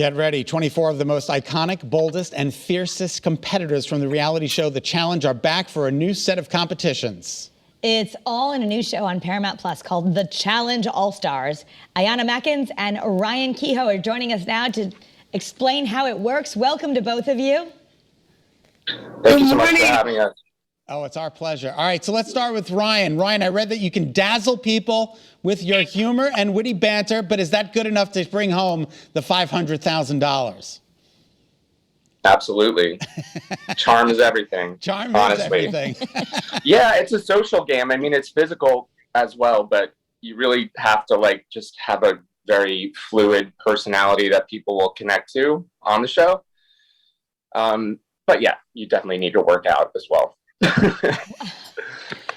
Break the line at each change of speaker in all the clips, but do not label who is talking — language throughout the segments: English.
Get ready. 24 of the most iconic, boldest, and fiercest competitors from the reality show The Challenge are back for a new set of competitions.
It's all in a new show on Paramount Plus called The Challenge All-Stars. Ayanna Mackins and Ryan Kehoe are joining us now to explain how it works. Welcome to both of you.
Thank you so much for having us.
Oh, it's our pleasure. All right, so let's start with Ryan. Ryan, I read that you can dazzle people with your humor and witty banter, but is that good enough to bring home the $500,000?
Absolutely. Charm is everything.
Charm
honestly.
is everything.
Yeah, it's a social game. I mean, it's physical as well, but you really have to just have a very fluid personality that people will connect to on the show. But yeah, you definitely need to work out as well.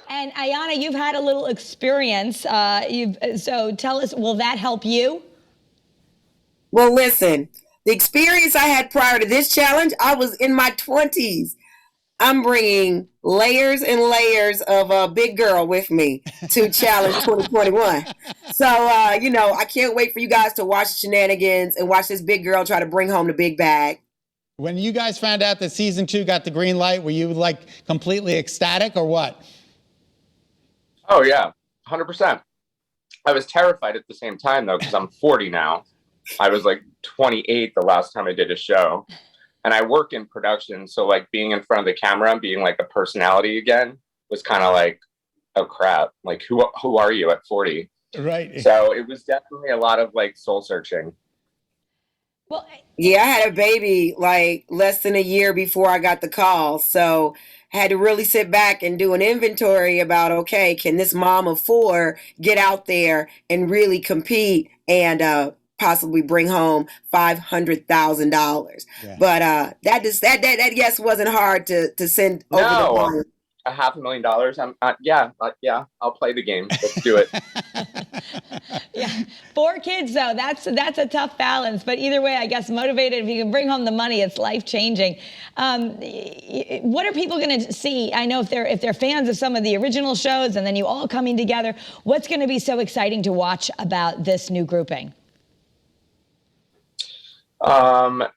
And Ayanna, you've had a little experience. So tell us, will that help you?
Well, listen, the experience I had prior to this challenge, I was in my 20s. I'm bringing layers and layers of a big girl with me to Challenge 2021. So, I can't wait for you guys to watch the shenanigans and watch this big girl try to bring home the big bag.
When you guys found out that season 2 got the green light, were you completely ecstatic or what?
Oh yeah, 100%. I was terrified at the same time though, because I'm 40 now. I was 28 the last time I did a show, and I work in production. So being in front of the camera and being a personality again was kind of oh crap, who are you at 40?
Right.
So it was definitely a lot of soul searching.
Well,
yeah, I had a baby less than a year before I got the call. So I had to really sit back and do an inventory about, okay, can this mom of 4 get out there and really compete and possibly bring home $500,000?
Yeah.
But that yes wasn't hard to send over the line.
$500,000. I'll play the game. Let's do it.
Yeah, 4 kids though, that's a tough balance. But either way, I guess motivated. If you can bring home the money, it's life changing. What are people going to see? I know if they're fans of some of the original shows, and then you all coming together, what's going to be so exciting to watch about this new grouping?
I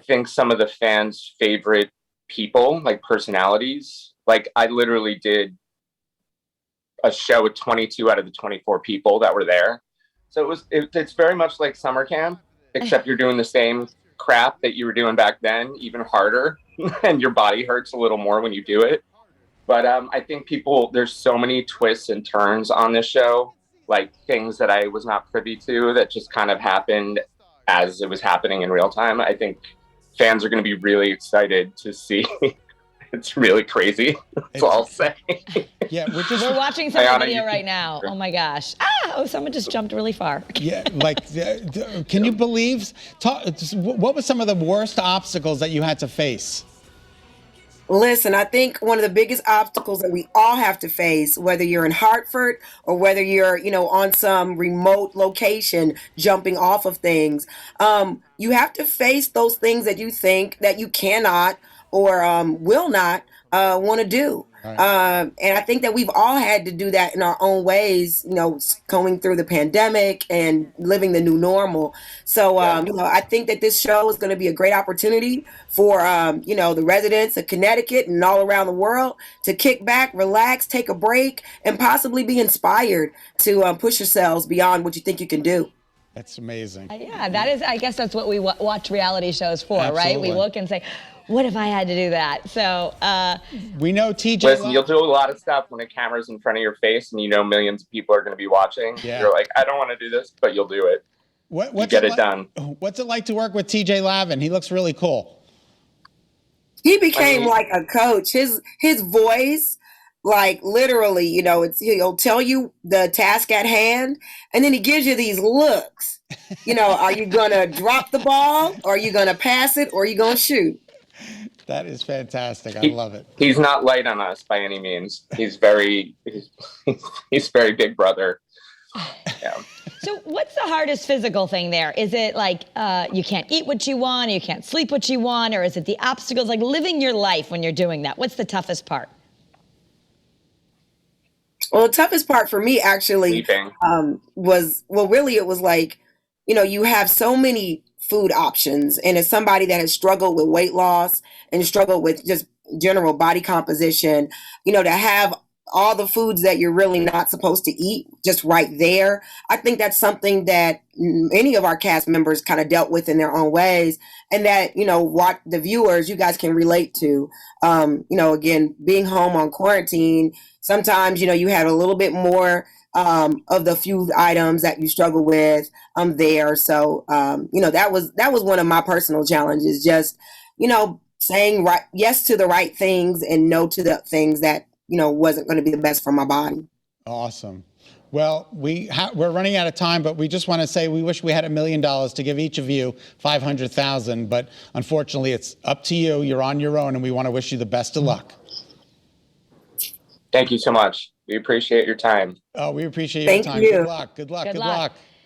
think some of the fans' favorite people, personalities. I literally did a show with 22 out of the 24 people that were there. So it's very much like summer camp, except you're doing the same crap that you were doing back then, even harder, and your body hurts a little more when you do it. But I think there's so many twists and turns on this show, things that I was not privy to that just kind of happened as it was happening in real time. I think fans are going to be really excited to see. It's really crazy. That's all I'll say.
Yeah,
we're watching some
Ayanna,
video right now. Oh my gosh! Someone just jumped really far.
Yeah, can you believe? What were some of the worst obstacles that you had to face?
Listen, I think one of the biggest obstacles that we all have to face, whether you're in Hartford or whether you're, on some remote location jumping off of things, you have to face those things that you think that you cannot or will not want to do. Right. And I think that we've all had to do that in our own ways, going through the pandemic and living the new normal. So, I think that this show is going to be a great opportunity for, the residents of Connecticut and all around the world to kick back, relax, take a break, and possibly be inspired to push yourselves beyond what you think you can do.
That's amazing.
Yeah, that is, I guess that's what we watch reality shows for,
Absolutely.
Right? We look and say, what if I had to do that? So
we know TJ.
Listen, you'll do a lot of stuff when the camera's in front of your face and millions of people are going to be watching. Yeah. You're I don't want to do this, but you'll do it. You get it done.
What's it like to work with TJ Lavin? He looks really cool.
He became like a coach. His voice, literally, he'll tell you the task at hand, and then he gives you these looks. Are you gonna drop the ball, or are you gonna pass it, or are you gonna shoot?
That is fantastic. I love it.
He's not light on us by any means. He's very big brother. Yeah.
So what's the hardest physical thing there? Is it you can't eat what you want, or you can't sleep what you want, or is it the obstacles, living your life when you're doing that? What's the toughest part?
Well, the toughest part for me actually it was you have so many food options. And as somebody that has struggled with weight loss and struggled with just general body composition, to have all the foods that you're really not supposed to eat just right there. I think that's something that many of our cast members kind of dealt with in their own ways, and that, what the viewers, you guys can relate to. Again, being home on quarantine, sometimes, you had a little bit more of the few items that you struggle with there. So, that was one of my personal challenges, just, saying yes to the right things and no to the things that, wasn't going to be the best for my body.
Awesome. Well, we're running out of time, but we just want to say we wish we had $1 million to give each of you 500,000, but unfortunately it's up to you. You're on your own, and we want to wish you the best of luck.
Thank you so much. We appreciate your time.
Oh, we appreciate your time.
You.
Good luck. Good luck.
Good
Good
luck.
luck.